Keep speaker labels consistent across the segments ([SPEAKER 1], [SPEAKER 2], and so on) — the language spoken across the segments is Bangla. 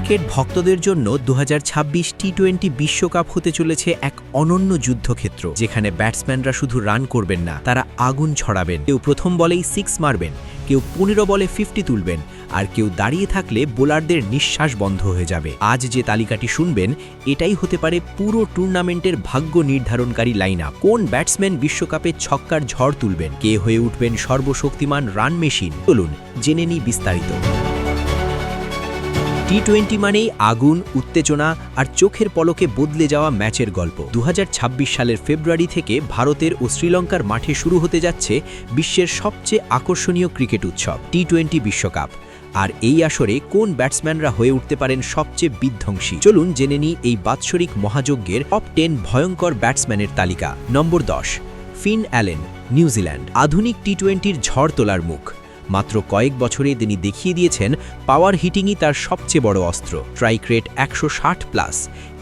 [SPEAKER 1] ক্রিকেট ভক্তদের জন্য 2026 টি-20 বিশ্বকাপ হতে চলেছে এক অনন্য যুদ্ধক্ষেত্র, যেখানে ব্যাটসম্যানরা শুধু রান করবেন না, তারা আগুন ছড়াবেন। কেউ প্রথম বলেই 6 মারবেন, কেউ 15 বলে 50 তুলবেন, আর কেউ দাঁড়িয়ে থাকলে বোলারদের নিঃশ্বাস বন্ধ হয়ে যাবে। আজ যে তালিকাটি শুনবেন, এটাই হতে পারে পুরো টুর্নামেন্টের ভাগ্য নির্ধারণকারী লাইন আপ। কোন ব্যাটসম্যান বিশ্বকাপে ছক্কার ঝড় তুলবেন, কে হয়ে উঠবেন সর্বশক্তিমান রান মেশিন, চলুন জেনে নিই বিস্তারিত। টি-20 মানেই আগুন, উত্তেজনা আর চোখের পলকে বদলে যাওয়া ম্যাচের গল্প। 2026 সালের ফেব্রুয়ারি থেকে ভারতের ও শ্রীলঙ্কার মাঠে শুরু হতে যাচ্ছে বিশ্বের সবচেয়ে আকর্ষণীয় ক্রিকেট উৎসব টি-20 বিশ্বকাপ। আর এই আসরে কোন ব্যাটসম্যানরা হয়ে উঠতে পারেন সবচেয়ে বিধ্বংসী, চলুন জেনে নিই এই বাৎসরিক মহাযজ্ঞের টপ 10 ভয়ঙ্কর ব্যাটসম্যানের তালিকা। নম্বর 10, ফিন অ্যালেন, নিউজিল্যান্ড। আধুনিক টি-20-র ঝড় তোলার মুখ। মাত্র কয়েক বছরে তিনি দেখিয়ে দিয়েছেন পাওয়ার হিটিংই তার সবচেয়ে বড় অস্ত্র। স্ট্রাইক রেট 160+,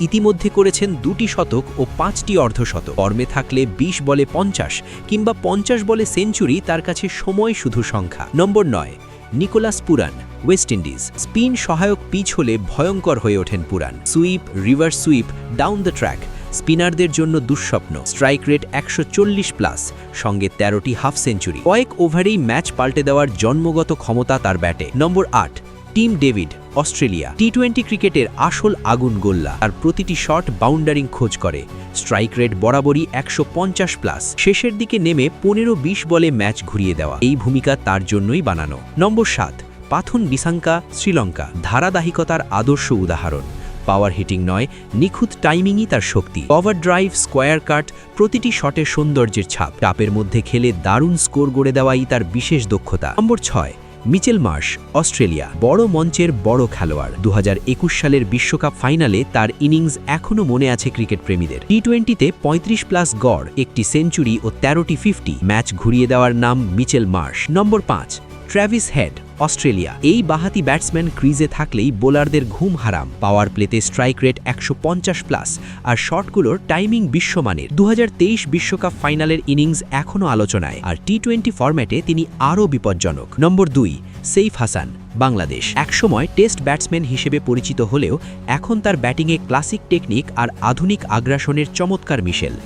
[SPEAKER 1] ইতিমধ্যে করেছেন 2টি শতক ও 5টি অর্ধশতক। ফর্মে থাকলে 20 বলে 50 কিংবা 50 বলে সেঞ্চুরি তার কাছে সময় শুধু সংখ্যা। Number 9, Nicholas Pooran, West Indies. Spin সহায়ক পিচ হলে ভয়ঙ্কর হয়ে ওঠেন Pooran. Sweep, reverse sweep, down the track স্পিনারদের জন্য দুঃস্বপ্ন। স্ট্রাইক রেট 140+, সঙ্গে 13টি হাফ সেঞ্চুরি। কয়েক ওভারেই ম্যাচ পাল্টে দেওয়ার জন্মগত ক্ষমতা তার ব্যাটে। নম্বর 8, টিম ডেভিড, অস্ট্রেলিয়া। টি-20 ক্রিকেটের আসল আগুন গোল্লা, আর প্রতিটি শট বাউন্ডারিং খোঁজ করে। স্ট্রাইক রেট বরাবরই 150+, শেষের দিকে নেমে 15-20 বলে ম্যাচ ঘুরিয়ে দেওয়া, এই ভূমিকা তার জন্যই বানানো। নম্বর 7, পাথুন নিসাঙ্কা, শ্রীলঙ্কা। ধারাবাহিকতার আদর্শ উদাহরণ। পাওয়ার হিটিং নয়, নিখুঁত টাইমিংই তার শক্তি। কভার ড্রাইভ, স্কোয়ার কাট, প্রতিটি শটে সৌন্দর্যের ছাপ। চাপের মধ্যে খেলে দারুণ স্কোর গড়ে দেওয়াই তার বিশেষ দক্ষতা। নম্বর 6, মিচেল মার্শ, অস্ট্রেলিয়া। বড় মঞ্চের বড় খেলোয়াড়। 2021 সালের বিশ্বকাপ ফাইনালে তার ইনিংস এখনও মনে আছে ক্রিকেট প্রেমীদের। টি-20-তে 35+ গড়, একটি সেঞ্চুরি ও 13টি 50, ম্যাচ ঘুরিয়ে দেওয়ার নাম মিচেল মার্শ। নম্বর 5, ট্র্যাভিস হেড, অস্ট্রেলিয়া। এই বাঁহাতি ব্যাটসম্যান ক্রিজে থাকলেই বোলারদের ঘুম হারাম। পাওয়ার প্লেতে স্ট্রাইক রেট 150+, আর শটগুলোর টাইমিং বিশ্বমানের। 2023 বিশ্বকাপ ফাইনালের ইনিংস এখনও আলোচনায়, আর টি-20 ফরম্যাটে তিনি আরও বিপজ্জনক। নম্বর 2, সেইফ হাসান, বাংলাদেশ। একসময় টেস্ট ব্যাটসম্যান হিসেবে পরিচিত হলেও এখন তার ব্যাটিংয়ে ক্লাসিক টেকনিক আর আধুনিক আগ্রাসনের চমৎকার মিশেল।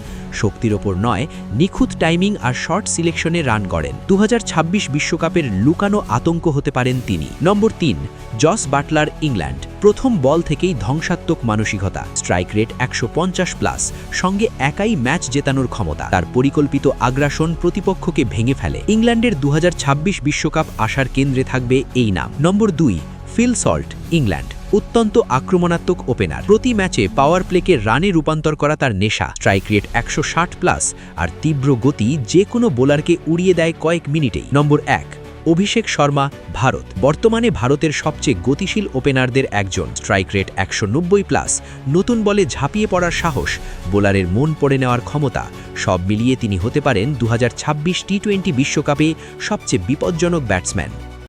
[SPEAKER 1] শক্তির ওপর নয়, নিখুঁত টাইমিং আর শর্ট সিলেকশনে রান করেন। 2026 বিশ্বকাপের লুকানো আতঙ্ক হতে পারেন তিনি। নম্বর 3, জস বাটলার, ইংল্যান্ড। প্রথম বল থেকেই ধ্বংসাত্মক মানসিকতা। স্ট্রাইক রেট 150+, সঙ্গে একাই ম্যাচ জেতানোর ক্ষমতা। তার পরিকল্পিত আগ্রাসন প্রতিপক্ষকে ভেঙে ফেলে। ইংল্যান্ডের 2026 বিশ্বকাপ আসার কেন্দ্রে থাকবে এই নাম। নম্বর 2, ফিল সল্ট, ইংল্যান্ড। অত্যন্ত আক্রমণাত্মক ওপেনার। প্রতি ম্যাচে পাওয়ার প্লেকে রানে রূপান্তর করা তার নেশা। স্ট্রাইক রেট 160+, আর তীব্র গতি যে কোনো বোলারকে উড়িয়ে দেয় কয়েক মিনিটেই। নম্বর 1, অভিষেক শর্মা, ভারত। বর্তমানে ভারতের সবচেয়ে গতিশীল ওপেনারদের একজন। স্ট্রাইক রেট 190+, নতুন বলে ঝাঁপিয়ে পড়ার সাহস, বোলারের মন পড়ে নেওয়ার ক্ষমতা। সব মিলিয়ে তিনি হতে পারেন 2026 টি-20 বিশ্বকাপে সবচেয়ে বিপজ্জনক ব্যাটসম্যান।